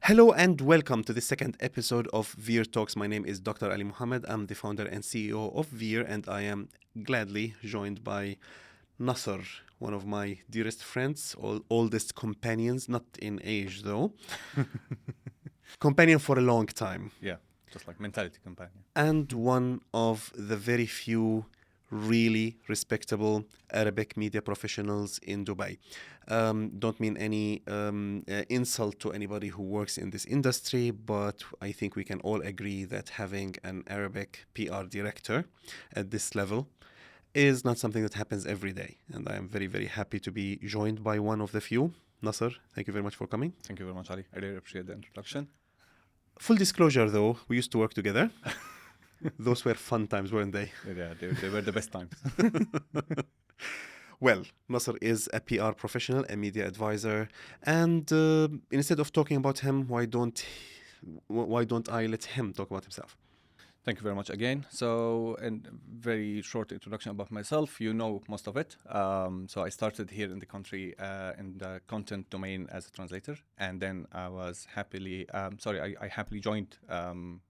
Hello and welcome to the second episode of VEER Talks. My name is Dr. Ali Mohamad. I'm the founder and CEO of VEER, and I am gladly joined by Nasr, one of my dearest friends, oldest companions, not in age though, companion for a long time, Yeah, just like mentality companion. and one of the very few really respectable Arabic media professionals in Dubai. Don't mean any insult to anybody who works in this industry, but I think we can all agree that having an Arabic PR director at this level is not something that happens every day. And I am very, very happy to be joined by one of the few. Nasr, thank you very much for coming. Thank you very much, Ali. I really appreciate the introduction. Full disclosure though, we used to work together. Those were fun times, weren't they? Yeah, they were the best times. Well, Nasr is a PR professional, a media advisor, and instead of talking about him, why don't I let him talk about himself? Thank you very much again. So, a very short introduction about myself. You know most of it. So I started here in the country in the content domain as a translator, and then I was happily, I happily joined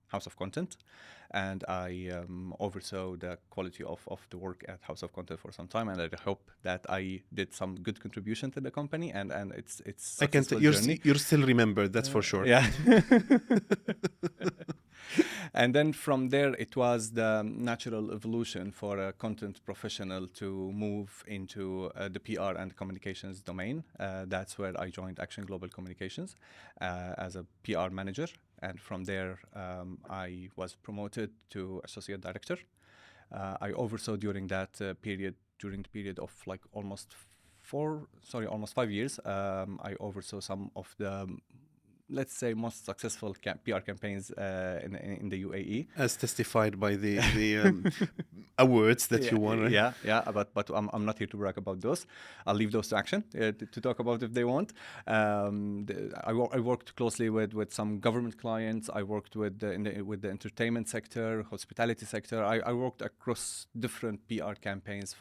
House of Content, and I oversaw the quality of the work at House of Content for some time, and I hope that I did some good contribution to the company, and it's I can successful you're journey. you're still remembered, that's for sure. Yeah. And then from there, it was the natural evolution for a content professional to move into the PR and communications domain. That's where I joined Action Global Communications as a PR manager. And from there, I was promoted to associate director. I oversaw during that period, during the period of like almost 5 years, I oversaw some of the, let's say, most successful PR campaigns in the UAE. As testified by the awards that you won. Right? Yeah, but I'm not here to brag about those. I'll leave those to Action to talk about if they want. I worked closely with some government clients. I worked with the entertainment sector, hospitality sector. I worked across different PR campaigns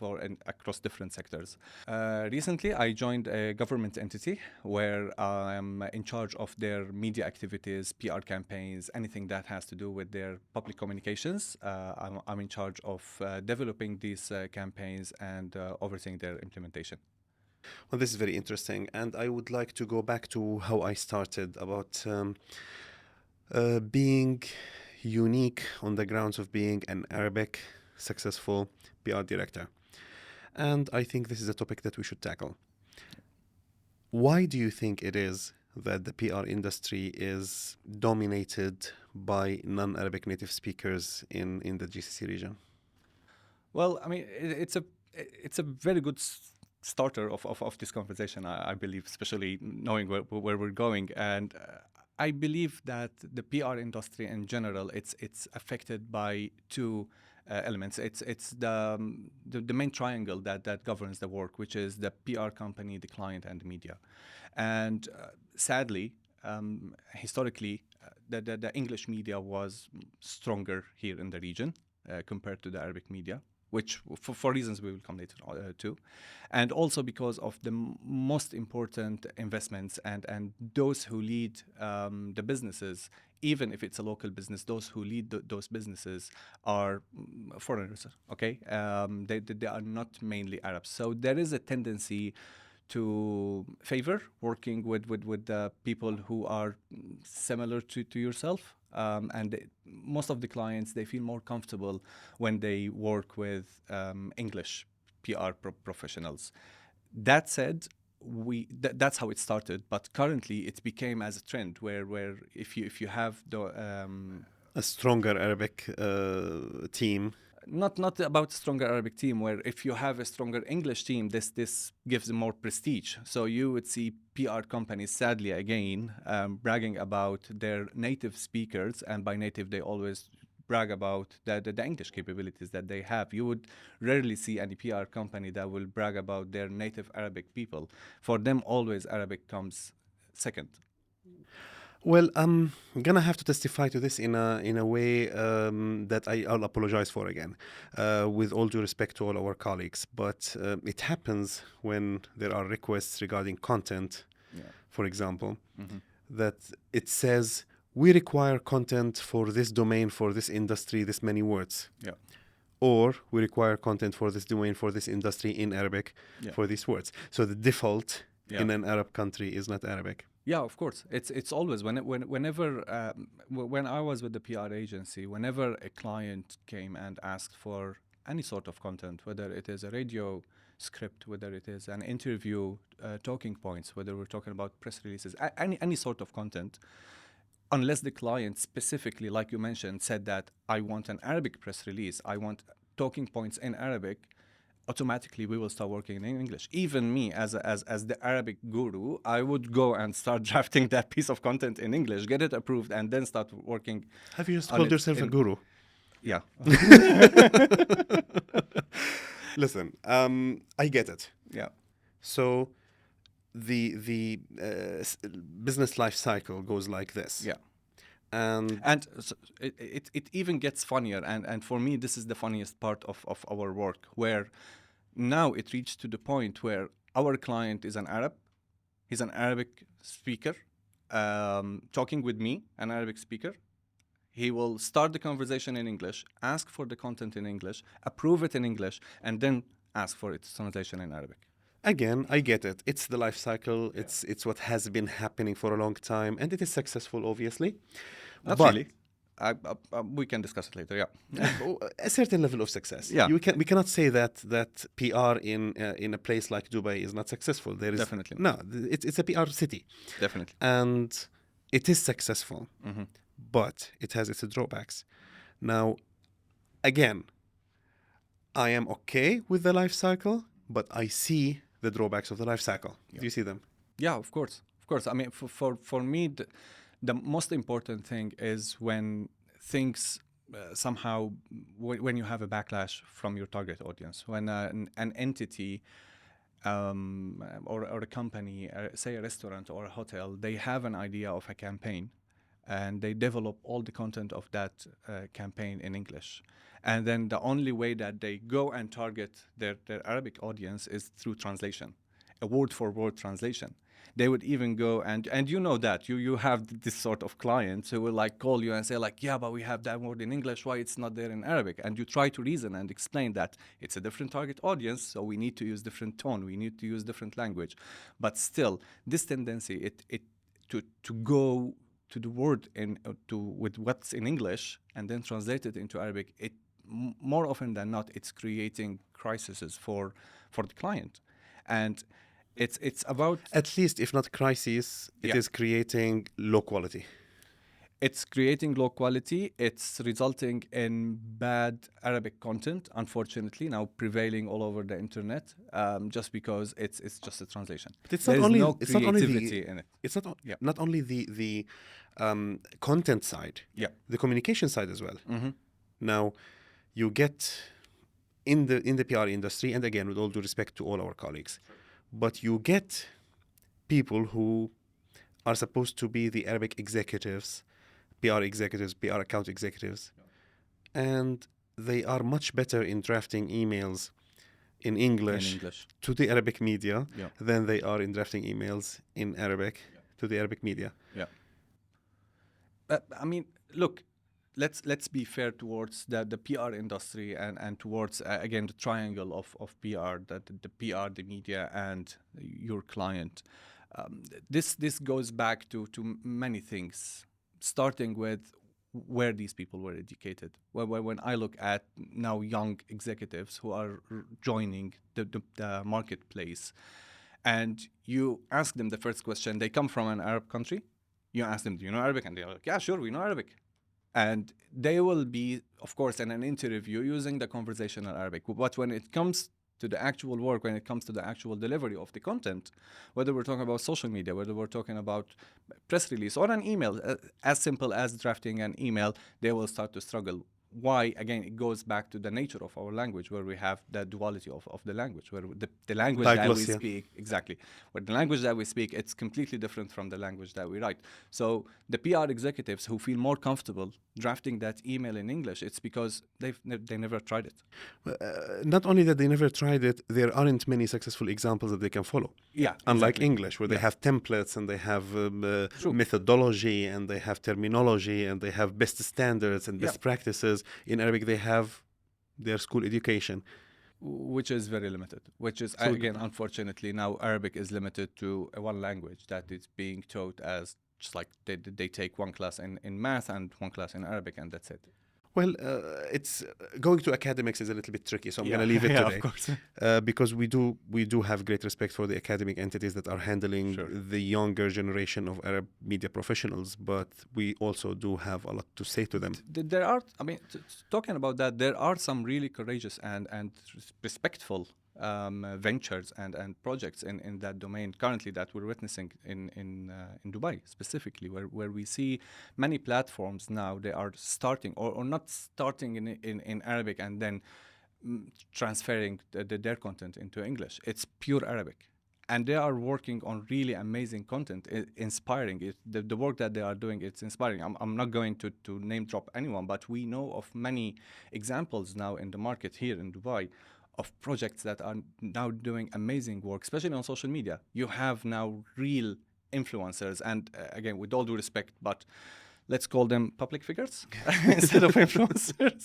across different sectors. Recently, I joined a government entity where I'm in charge of their media activities, PR campaigns, anything that has to do with their public communications. I'm in charge of developing these campaigns and overseeing their implementation. Well, this is very interesting, and I would like to go back to how I started about being unique on the grounds of being an Arabic successful PR director. And I think this is a topic that we should tackle. Why do you think it is that the PR industry is dominated by non-Arabic native speakers in the GCC region? Well, I mean, it's a very good starter of this conversation, I believe, especially knowing where we're going. And I believe that the PR industry in general, it's affected by two elements. It's the main triangle that governs the work, which is the PR company, the client, and the media. And sadly, historically, the English media was stronger here in the region compared to the Arabic media, which for reasons we will come later to. And also because of the most important investments and those who lead the businesses, even if it's a local business, those who lead those businesses are foreigners, okay? They are not mainly Arabs. So there is a tendency to favor working with the people who are similar to yourself. Most of the clients, they feel more comfortable when they work with English PR professionals. That said, that's how it started. But currently, it became as a trend where if you have a stronger Arabic team. Not about a stronger Arabic team, where if you have a stronger English team, this gives them more prestige. So you would see PR companies, sadly again, bragging about their native speakers, and by native they always brag about the English capabilities that they have. You would rarely see any PR company that will brag about their native Arabic people. For them, always Arabic comes second. Well, I'm gonna have to testify to this in a way that I'll apologize for again, with all due respect to all our colleagues. But it happens when there are requests regarding content, for example, that it says we require content for this domain, for this industry, this many words. Yeah. Or we require content for this domain, for this industry in Arabic, Yeah. for these words. So the default Yeah. in an Arab country is not Arabic. Yeah, of course. It's always whenever when I was with the PR agency, whenever a client came and asked for any sort of content, whether it is a radio script, whether it is an interview, talking points, whether we're talking about press releases, any sort of content, unless the client specifically, like you mentioned, said that I want an Arabic press release, I want talking points in Arabic, automatically we will start working in English. Even me, as the Arabic guru, I would go and start drafting that piece of content in English, get it approved, and then start working. Have you just on called it yourself a in- guru? Yeah. Listen, I get it. Yeah. So the business life cycle goes like this. Yeah. And And so it even gets funnier. And for me, this is the funniest part of our work, where now it reached to the point where our client is an Arab. He's an Arabic speaker, talking with me, an Arabic speaker. He will start the conversation in English, ask for the content in English, approve it in English, and then ask for its translation in Arabic. again, I get it. It's the life cycle. It's what has been happening for a long time, and it is successful, obviously. Not But- really. We can discuss it later. Yeah. A certain level of success. Yeah. We cannot say that PR in a place like Dubai is not successful. There is Definitely no. It's a PR city, Definitely. and it is successful, Mm-hmm. but it has its drawbacks. Now, again, I am okay with the life cycle, but I see the drawbacks of the life cycle. Yeah. Do you see them? Yeah, of course. Of course. I mean, for me, the most important thing is when things somehow, when you have a backlash from your target audience, when an entity or a company, say a restaurant or a hotel, they have an idea of a campaign and they develop all the content of that campaign in English. And then the only way that they go and target their Arabic audience is through translation, a word-for-word translation. They would even go and you know that you have this sort of clients who will like call you and say like, yeah, but we have that word in English, why it's not there in Arabic? And you try to reason and explain that it's a different target audience, so we need to use different tone, we need to use different language. But still, this tendency to go to the word with what's in English and then translate it into Arabic, more often than not, it's creating crises for the client. And it's about, At least, if not crises, it is creating low quality. it's creating low quality. It's resulting in bad Arabic content, unfortunately, now prevailing all over the internet, just because it's just a translation. But it's There not is only no it's not only creativity the in it. it's not Yeah. not only the content side, Yeah. the communication side as well. Mm-hmm. Now, you get in the PR industry, and again, with all due respect to all our colleagues, but you get people who are supposed to be the Arabic executives, PR executives, PR account executives, and they are much better in drafting emails in English, In English. to the Arabic media Yeah. than they are in drafting emails in Arabic to the Arabic media. Yeah. I mean, look, let's be fair towards the PR industry and towards again the triangle of PR, the PR, the media, and your client. This goes back to many things, starting with where these people were educated. When I look at now young executives who are joining the marketplace, and you ask them the first question, they come from an Arab country. You ask them, do you know Arabic? And they're like, yeah, sure, we know Arabic. And they will be, of course, in an interview using the conversational Arabic. But when it comes to the actual work, when it comes to the actual delivery of the content, whether we're talking about social media, whether we're talking about press release or an email, as simple as drafting an email, they will start to struggle why, again, it goes back to the nature of our language, where we have the duality of the language, where the language that we Diglossia. speak, exactly, where the language that we speak, it's completely different from the language that we write. So the PR executives who feel more comfortable drafting that email in English, it's because they never tried it. Not only that they never tried it, there aren't many successful examples that they can follow. Yeah, Unlike exactly. English, where they Yeah. have templates and they have True. methodology and they have terminology and they have best standards and best Yeah. practices. In Arabic, they have their school education. Which is very limited, which is, So- again, unfortunately, now Arabic is limited to one language that is being taught as just like they take one class in math and one class in Arabic, and that's it. Well, it's going to academics is a little bit tricky, so I'm going to leave it yeah, today. of course. Because we do have great respect for the academic entities that are handling Sure. the younger generation of Arab media professionals, but we also do have a lot to say to them. There are, I mean, talking about that, there are some really courageous and respectful ventures and projects in that domain currently that we're witnessing in Dubai specifically, where we see many platforms now, they are starting or not starting in Arabic and then transferring their content into English. It's pure Arabic. And they are working on really amazing content, inspiring. The work that they are doing, it's inspiring. I'm not going to name drop anyone, but we know of many examples now in the market here in Dubai of projects that are now doing amazing work, especially on social media. You have now real influencers, and again, with all due respect, but let's call them public figures instead of influencers.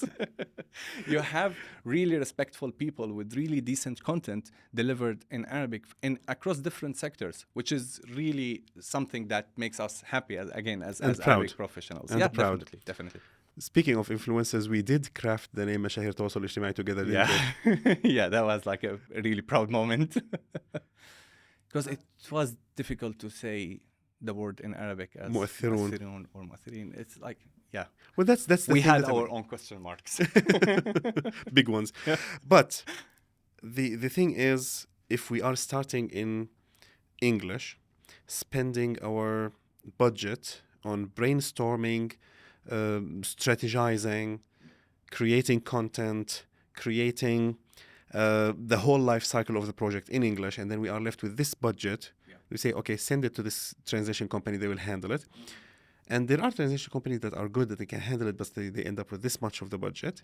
You have really respectful people with really decent content delivered in Arabic across different sectors, which is really something that makes us happy, as proud. Arabic professionals. And Yeah, proud. definitely. Speaking of influencers, we did craft the name مشاهير تواصل اجتماعي together. didn't we? Yeah, yeah, that was like a really proud moment because it was difficult to say the word in Arabic as مؤثرون. مؤثرون or مؤثرين. It's like, yeah, Well, that's the we thing had that our own question marks. big ones. But the thing is, if we are starting in English, spending our budget on brainstorming, strategizing, creating content, creating the whole life cycle of the project in English, and then we are left with this budget. We say, okay, send it to this translation company, they will handle it. And there are translation companies that are good, that they can handle it, but they end up with this much of the budget.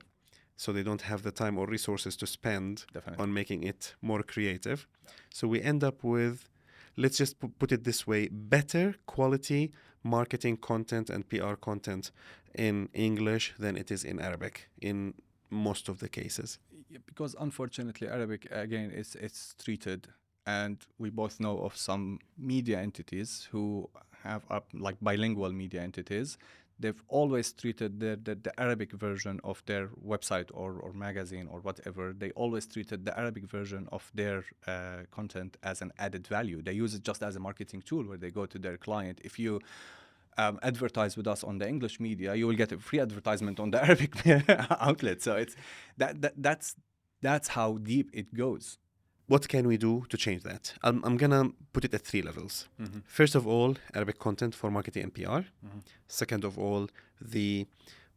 So they don't have the time or resources to spend Definitely. on making it more creative. So we end up with, let's just put it this way, better quality marketing content and PR content in English than it is in Arabic in most of the cases. Yeah, because unfortunately, Arabic, again, it's treated, and we both know of some media entities who have like bilingual media entities. They've always treated the Arabic version of their website or magazine or whatever. They always treated the Arabic version of their content as an added value. They use it just as a marketing tool where they go to their client. If you advertise with us on the English media, you will get a free advertisement on the Arabic outlet. So it's that's how deep it goes. What can we do to change that? I'm going to put it at 3 levels. Mm-hmm. First of all, Arabic content for marketing and PR. Mm-hmm. Second of all, the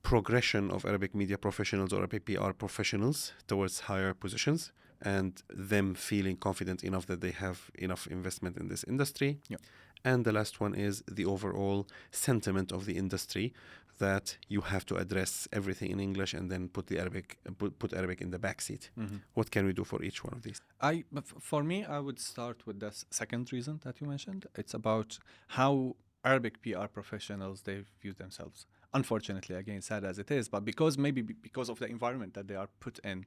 progression of Arabic media professionals or Arabic PR professionals towards higher positions and them feeling confident enough that they have enough investment in this industry. Yep. And the last one is the overall sentiment of the industry that you have to address everything in English and then put Arabic in the backseat. Mm-hmm. What can we do for each one of these? For me, I would start with the second reason that you mentioned. It's about how Arabic PR professionals, they view themselves. Unfortunately, again, sad as it is, but because of the environment that they are put in,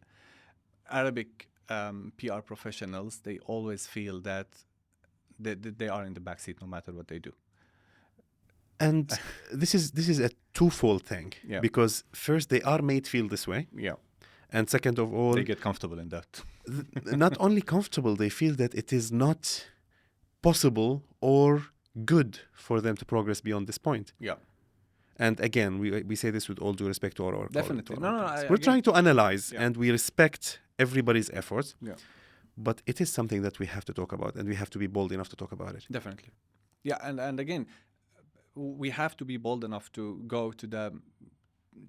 Arabic PR professionals, they always feel that they are in the backseat no matter what they do. And this is a twofold thing. Yeah. Because first, they are made feel this way. Yeah. And second of all, They get comfortable in that. not only comfortable, they feel that it is not possible or good for them to progress beyond this point. Yeah. And again, we say this with all due respect to our Definitely. to our No, colleagues. I- We're again- trying to analyze Yeah. and we respect everybody's efforts, Yeah. but it is something that we have to talk about and we have to be bold enough to talk about it. Definitely. Yeah, and again, we have to be bold enough to go to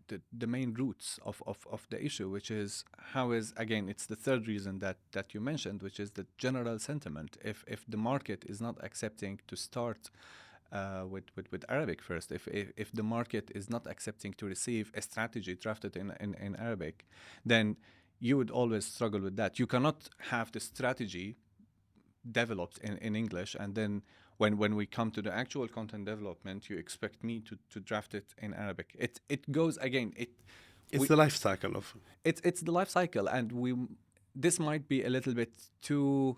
the main roots of the issue, which is how is, again, it's the third reason that you mentioned, which is the general sentiment. If the market is not accepting to start with Arabic first, if the market is not accepting to receive a strategy drafted in Arabic, then you would always struggle with that. You cannot have the strategy developed in English, and then when we come to the actual content development, you expect me to draft it in Arabic. It goes again. It's the life cycle of. It's the life cycle, and this might be a little bit too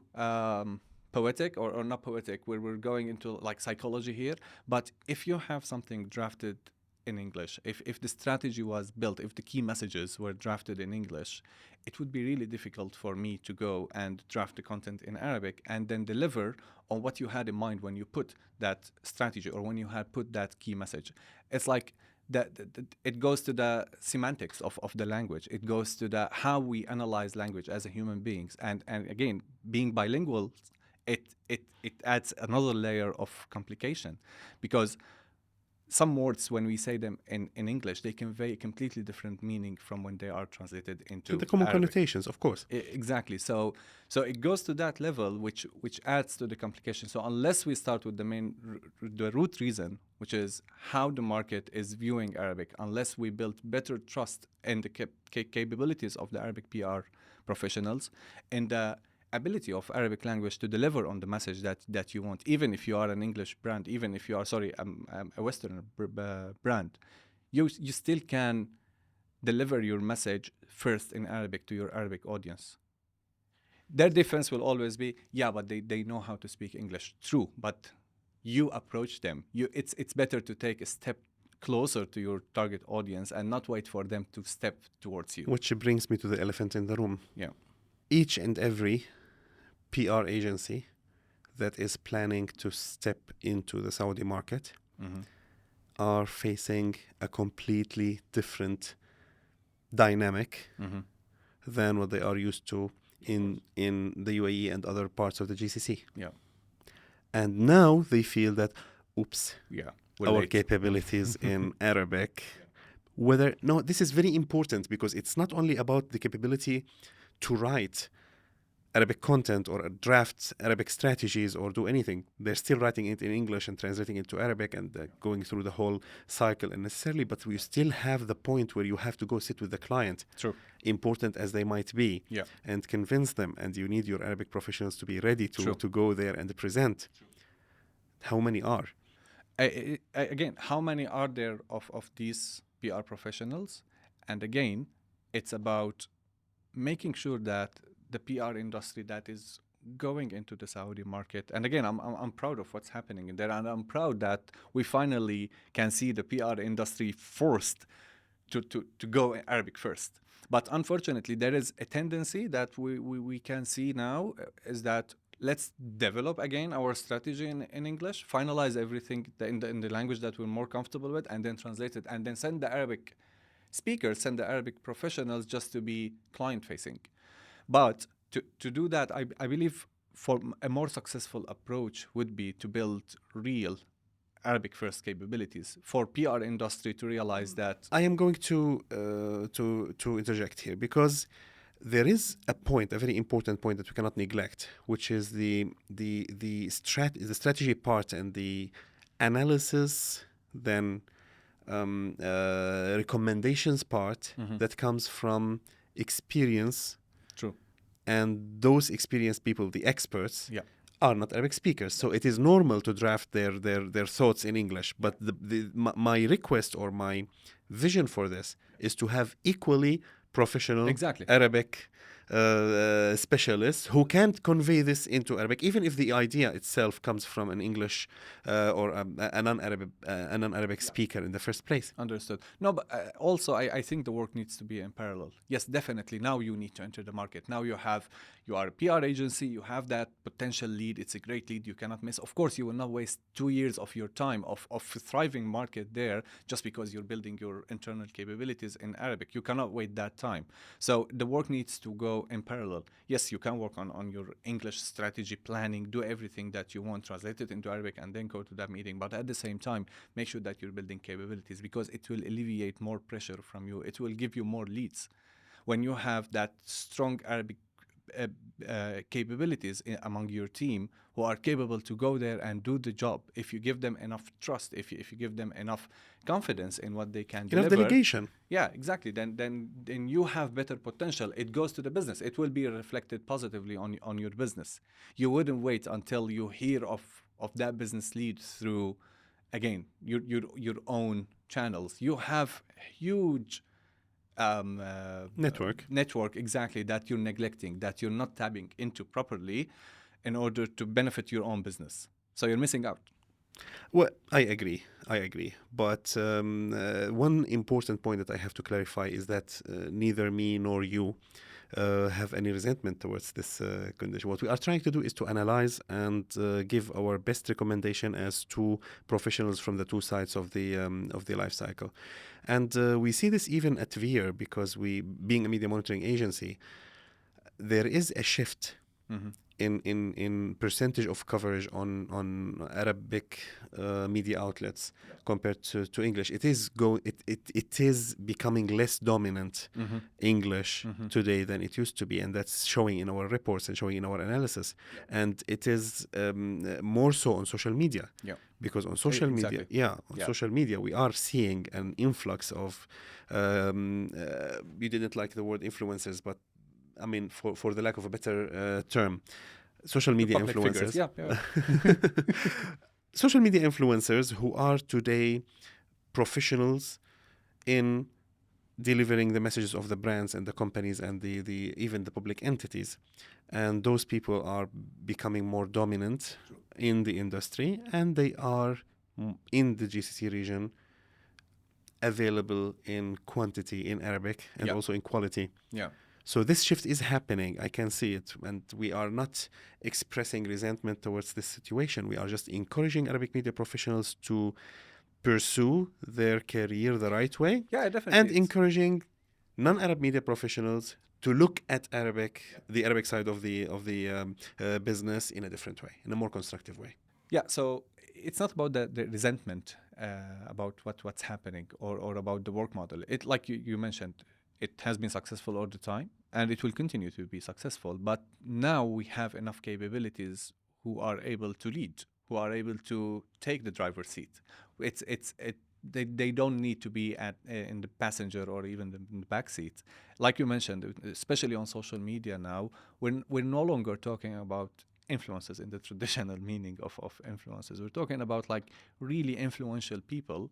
poetic or not poetic, where we're going into like psychology here. But if you have something drafted in English, if the strategy was built, if the key messages were drafted in English, it would be really difficult for me to go and draft the content in Arabic and then deliver on what you had in mind when you put that strategy or when you had put that key message. It's like that it goes to the semantics of the language. It goes to the how we analyze language as a human beings. And again, being bilingual, it adds another layer of complication, because some words, when we say them in English, they convey a completely different meaning from when they are translated into the common Arabic. connotations, of course. Exactly. So it goes to that level, which adds to the complication. So unless we start with the root reason, which is how the market is viewing Arabic, unless we build better trust in the capabilities of the Arabic PR professionals and the ability of Arabic language to deliver on the message that you want, even if you are an English brand, even if you are, a Western brand, you still can deliver your message first in Arabic to your Arabic audience. Their defense will always be, yeah, but they know how to speak English. True, but you approach them. It's better to take a step closer to your target audience and not wait for them to step towards you. Which brings me to the elephant in the room. Yeah. Each and every PR agency that is planning to step into the Saudi market are facing a completely different dynamic than what they are used to in the UAE and other parts of the GCC. Yeah. And now they feel that, oops, our late. capabilities in Arabic, this is very important, because it's not only about the capability to write Arabic content or draft Arabic strategies or do anything. They're still writing it in English and translating it to Arabic and going through the whole cycle unnecessarily, but we still have the point where you have to go sit with the client, True. important as they might be, and convince them, and you need your Arabic professionals to be ready to go there and present. How many are? Again, how many are there of these PR professionals? And again, it's about making sure that the PR industry that is going into the Saudi market, and again, I'm proud of what's happening in there, and I'm proud that we finally can see the PR industry forced to go Arabic first. But unfortunately, there is a tendency that we can see now, is that let's develop again our strategy in English, finalize everything in the language that we're more comfortable with, and then translate it, and then send the Arabic speakers, send the Arabic professionals just to be client-facing. But to do that, I believe for a more successful approach would be to build real Arabic first capabilities for PR industry to realize that. I am going to interject here, because there is a point, a very important point that we cannot neglect, which is the strategy part and the analysis, then recommendations part that comes from experience. True. And those experienced people, the experts, are not Arabic speakers. So it is normal to draft their thoughts in English. But my request or my vision for this is to have equally professional Arabic specialists who can convey this into Arabic, even if the idea itself comes from an English or a non-Arabic speaker in the first place. Understood. No, but also I think the work needs to be in parallel. Yes, definitely. Now you need to enter the market. Now you are a PR agency, you have that potential lead. It's a great lead you cannot miss. Of course, you will not waste 2 years of your time of thriving market there just because you're building your internal capabilities in Arabic. You cannot wait that time. So the work needs to go go in parallel. Yes, you can work on your English strategy planning, do everything that you want, translate it into Arabic, and then go to that meeting. But at the same time, make sure that you're building capabilities, because it will alleviate more pressure from you. It will give you more leads. When you have that strong Arabic uh, capabilities among your team who are capable to go there and do the job, if you give them enough trust, if you give them enough confidence in what they can Enough deliver, delegation. yeah, exactly, then you have better potential. It goes to the business. It will be reflected positively on your business. You wouldn't wait until you hear of that business lead through, again, your own channels. You have huge network, exactly, that you're neglecting, that you're not tapping into properly in order to benefit your own business. So you're missing out. Well, I agree. But one important point that I have to clarify is that neither me nor you have any resentment towards this condition. What we are trying to do is to analyze and give our best recommendation as two professionals from the two sides of the life cycle. And we see this even at VEER, because we, being a media monitoring agency, there is a shift in percentage of coverage on Arabic media outlets compared to English. It is becoming less dominant English today than it used to be, and that's showing in our reports and showing in our analysis. And it is more so on social media. Because on social media, social media, we are seeing an influx of, you didn't like the word influencers, but I mean, for the lack of a better term, social media influencers. Social media influencers who are today professionals in delivering the messages of the brands and the companies and the even the public entities. And those people are becoming more dominant in the industry, and they are in the GCC region available in quantity in Arabic and also in quality. So this shift is happening. I can see it. And we are not expressing resentment towards this situation. We are just encouraging Arabic media professionals to pursue their career the right way. Yeah, definitely. And encouraging non-Arab media professionals to look at the Arabic side of the business in a different way, in a more constructive way. Yeah, so it's not about the resentment about what's happening or about the work model. It, like you mentioned, it has been successful all the time, and it will continue to be successful. But now we have enough capabilities who are able to lead, who are able to take the driver's seat. They don't need to be in the passenger or even in the back seat. Like you mentioned, especially on social media now, we're no longer talking about influencers in the traditional meaning of influencers. We're talking about like really influential people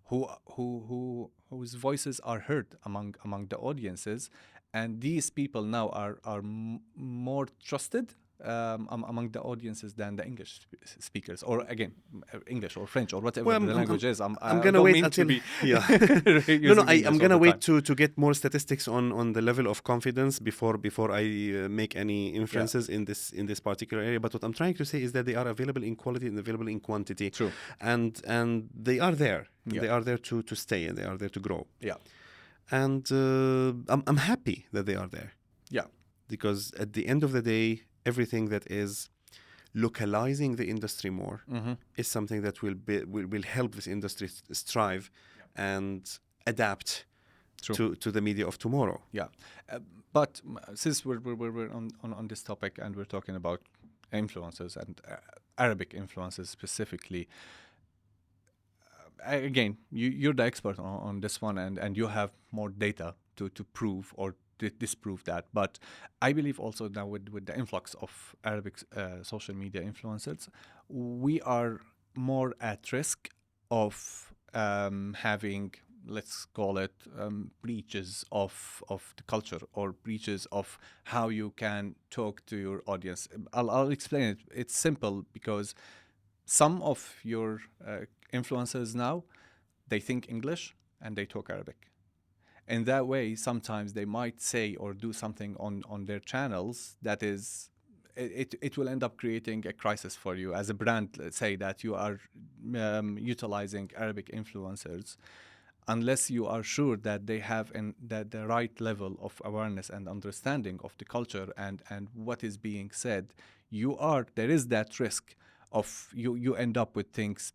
whose voices are heard among the audiences, and these people now are more trusted among the audiences than the English speakers, or again, English or French or whatever the language is. I'm gonna wait until I'm gonna wait to get more statistics on the level of confidence before I make any inferences in this particular area. But what I'm trying to say is that they are available in quality and available in quantity. True. And they are there. They are there to stay, and they are there to grow. Yeah. And I'm happy that they are there. Yeah. Because at the end of the day, everything that is localizing the industry more is something that will help this industry strive and adapt to the media of tomorrow. Yeah, but since we're on this topic and we're talking about influencers and Arabic influencers specifically, again, you're the expert on this one, and you have more data to prove or disprove that. But I believe also now with the influx of Arabic social media influencers, we are more at risk of having, let's call it, breaches of the culture, or breaches of how you can talk to your audience. I'll explain it. It's simple, because some of your influencers now, they think English and they talk Arabic. In that way, sometimes they might say or do something on their channels that is, it will end up creating a crisis for you as a brand. Let's say that you are utilizing Arabic influencers unless you are sure that they have the right level of awareness and understanding of the culture and what is being said, there is that risk of you end up with things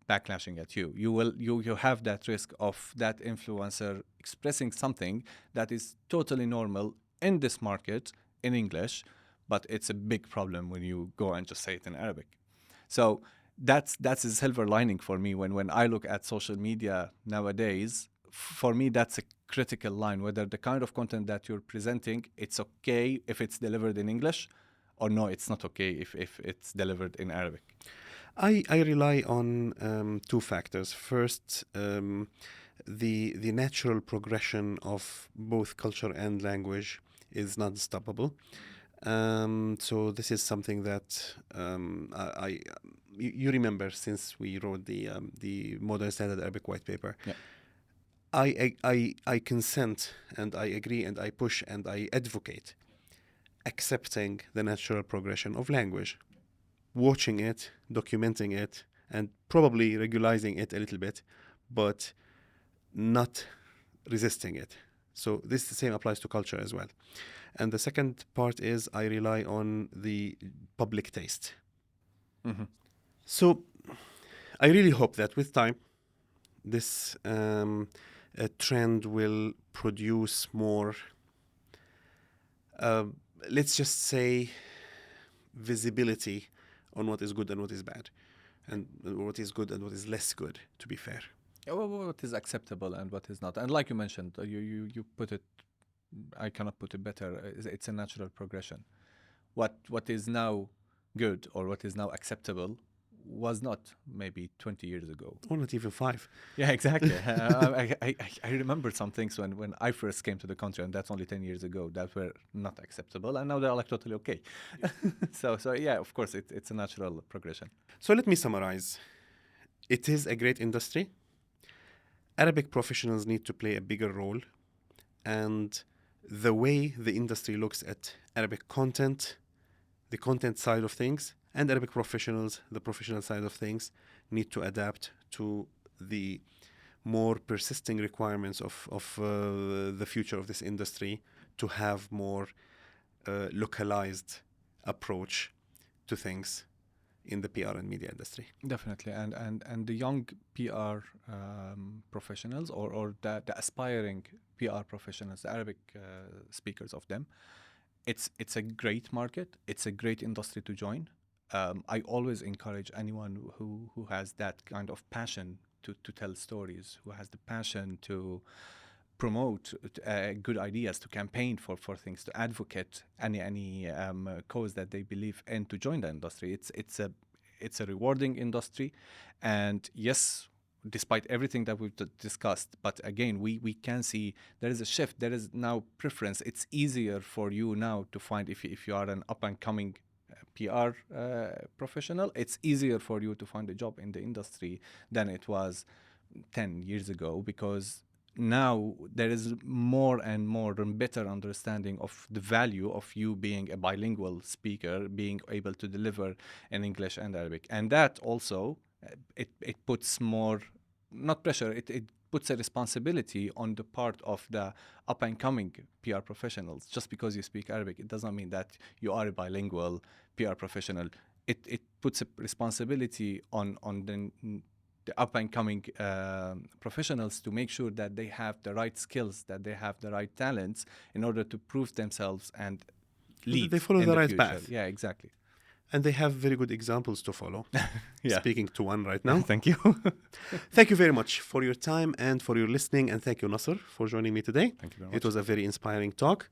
backlashing at you. You have that risk of that influencer expressing something that is totally normal in this market in English, but it's a big problem when you go and just say it in Arabic. So that's a silver lining for me when I look at social media nowadays. For me, that's a critical line, whether the kind of content that you're presenting, it's okay if it's delivered in English, or no, it's not okay if it's delivered in Arabic. I rely on two factors. First, the natural progression of both culture and language is not stoppable. So this is something that you remember since we wrote the Modern Standard Arabic White Paper. Yeah. I consent and I agree and I push and I advocate accepting the natural progression of language, watching it, documenting it, and probably regularizing it a little bit, but not resisting it. So the same applies to culture as well. And the second part is I rely on the public taste. Mm-hmm. So I really hope that with time, this trend will produce more, let's just say, visibility on what is good and what is bad, and what is good and what is less good, to be fair. What is acceptable and what is not. And like you mentioned, you put it, I cannot put it better, it's a natural progression. What is now good or what is now acceptable was not maybe 20 years ago. Or not even 5. Yeah, exactly. I remember some things when I first came to the country, and that's only 10 years ago, that were not acceptable, and now they're like totally okay. So yeah, of course, it's a natural progression. So let me summarize. It is a great industry. Arabic professionals need to play a bigger role, and the way the industry looks at Arabic content, the content side of things, and Arabic professionals, the professional side of things, need to adapt to the more persisting requirements of the future of this industry, to have more localized approach to things in the PR and media industry. Definitely, and the young PR professionals or the aspiring PR professionals, the Arabic speakers of them, it's a great market. It's a great industry to join. I always encourage anyone who has that kind of passion to tell stories, who has the passion to promote good ideas, to campaign for things, to advocate any cause that they believe in, to join the industry. It's a rewarding industry, and yes, despite everything that we've discussed, but again, we can see there is a shift. There is now preference. It's easier for you now to find, if you are an up and coming PR professional, it's easier for you to find a job in the industry than it was 10 years ago, because now there is more and more and better understanding of the value of you being a bilingual speaker, being able to deliver in English and Arabic. And that also, it puts more, not pressure, it puts a responsibility on the part of the up and coming PR professionals. Just because you speak Arabic, it does not mean that you are a bilingual PR professional. It puts a responsibility on the up and coming professionals to make sure that they have the right skills, that they have the right talents in order to prove themselves and lead. They follow in the right future. path. Yeah, exactly. And they have very good examples to follow. Yeah. Speaking to one right now. Thank you. Thank you very much for your time and for your listening. And thank you, Nasr, for joining me today. Thank you very much. It was a very inspiring talk.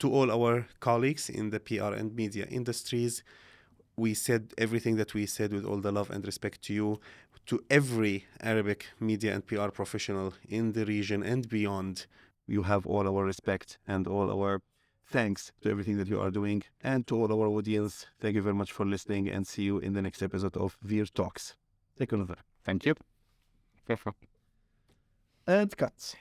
To all our colleagues in the PR and media industries, we said everything that we said with all the love and respect to you. To every Arabic media and PR professional in the region and beyond, you have all our respect and all our thanks to everything that you are doing. And to all our audience, thank you very much for listening, and see you in the next episode of VEER Talks. Take another. Thank you. And cut.